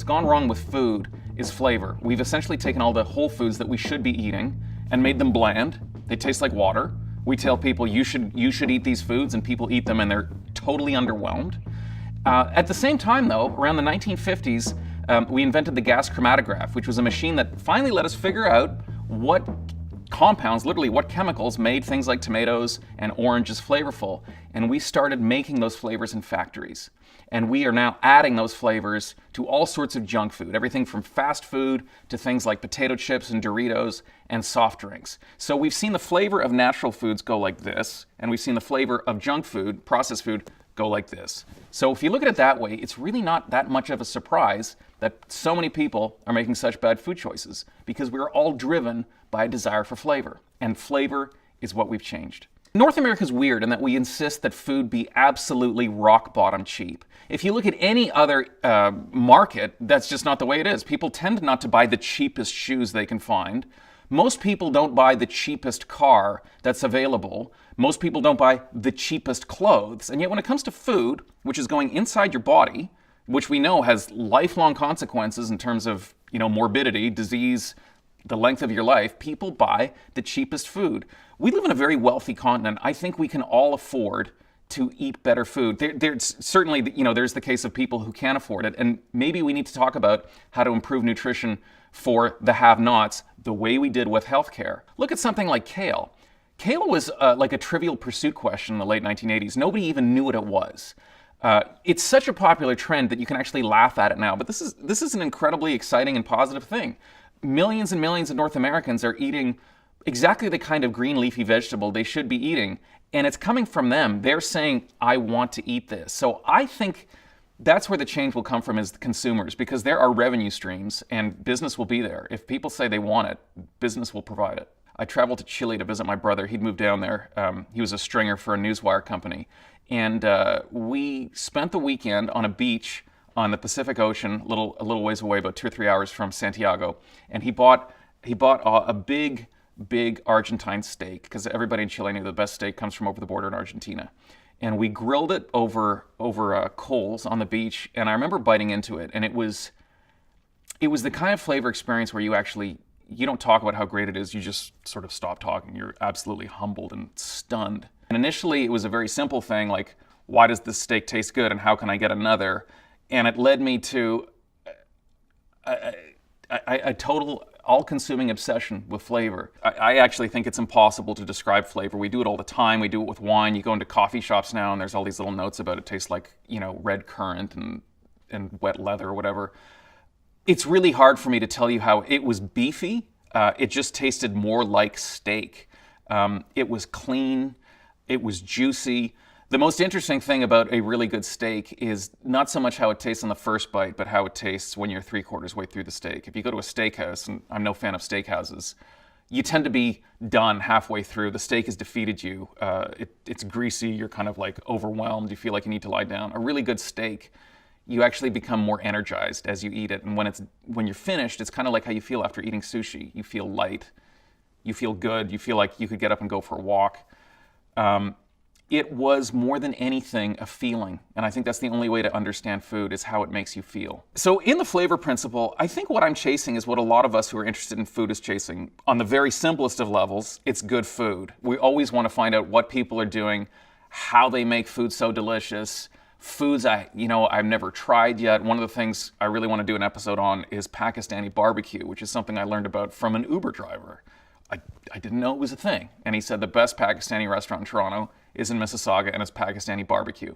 gone wrong with food is flavor. We've essentially taken all the whole foods that we should be eating and made them bland. They taste like water. We tell people you should eat these foods, and people eat them and they're totally underwhelmed. At the same time though, around the 1950s, we invented the gas chromatograph, which was a machine that finally let us figure out what compounds, literally what chemicals, made things like tomatoes and oranges flavorful. And we started making those flavors in factories. And we are now adding those flavors to all sorts of junk food, everything from fast food to things like potato chips and Doritos and soft drinks. So we've seen the flavor of natural foods go like this, and we've seen the flavor of junk food, processed food, go like this. So if you look at it that way, it's really not that much of a surprise that so many people are making such bad food choices, because we're all driven by a desire for flavor, and flavor is what we've changed. North America's weird in that we insist that food be absolutely rock bottom cheap. If you look at any other market, that's just not the way it is. People tend not to buy the cheapest shoes they can find. Most people don't buy the cheapest car that's available. Most people don't buy the cheapest clothes. And yet when it comes to food, which is going inside your body, which we know has lifelong consequences in terms of, morbidity, disease, the length of your life, people buy the cheapest food. We live in a very wealthy continent. I think we can all afford to eat better food. There's certainly, there's the case of people who can't afford it, and maybe we need to talk about how to improve nutrition for the have-nots the way we did with healthcare. Look at something like kale. Kale was like a trivial pursuit question in the late 1980s. Nobody even knew what it was. It's such a popular trend that you can actually laugh at it now, but this is an incredibly exciting and positive thing. Millions and millions of North Americans are eating exactly the kind of green leafy vegetable they should be eating, and it's coming from them. They're saying, I want to eat this. So I think that's where the change will come from, is the consumers, because there are revenue streams and business will be there. If people say they want it, business will provide it. I traveled to Chile to visit my brother. He'd moved down there. He was a stringer for a newswire company. And we spent the weekend on a beach on the Pacific Ocean, a little ways away, about 2 or 3 hours from Santiago. And he bought a big Argentine steak, because everybody in Chile knew the best steak comes from over the border in Argentina. And we grilled it over coals on the beach, and I remember biting into it, and it was the kind of flavor experience where you don't talk about how great it is, you just sort of stop talking. You're absolutely humbled and stunned. And initially it was a very simple thing, like, why does this steak taste good and how can I get another? And it led me to a total all-consuming obsession with flavor. I actually think it's impossible to describe flavor. We do it all the time. We do it with wine. You go into coffee shops now and there's all these little notes about it tastes like, red currant and wet leather or whatever. It's really hard for me to tell you how it was beefy. It just tasted more like steak. It was clean. It was juicy. The most interesting thing about a really good steak is not so much how it tastes on the first bite, but how it tastes when you're 3/4 way through the steak. If you go to a steakhouse, and I'm no fan of steakhouses, you tend to be done halfway through. The steak has defeated you. It's greasy. You're kind of like overwhelmed. You feel like you need to lie down. A really good steak, you actually become more energized as you eat it. And when you're finished, it's kind of like how you feel after eating sushi. You feel light. You feel good. You feel like you could get up and go for a walk. It was more than anything a feeling, and I think that's the only way to understand food, is how it makes you feel. So in the flavor principle, I think what I'm chasing is what a lot of us who are interested in food is chasing. On the very simplest of levels, it's good food. We always want to find out what people are doing, how they make food so delicious, foods I've never tried yet. One of the things I really want to do an episode on is Pakistani barbecue, which is something I learned about from an Uber driver. I didn't know it was a thing. And he said the best Pakistani restaurant in Toronto is in Mississauga, and it's Pakistani barbecue.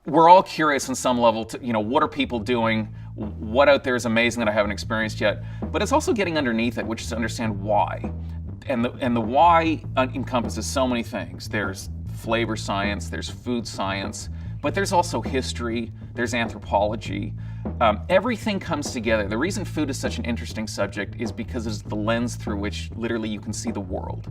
We're all curious on some level to, what are people doing? What out there is amazing that I haven't experienced yet? But it's also getting underneath it, which is to understand why. And the why encompasses so many things. There's flavor science, there's food science, but there's also history, there's anthropology. Everything comes together. The reason food is such an interesting subject is because it's the lens through which literally you can see the world.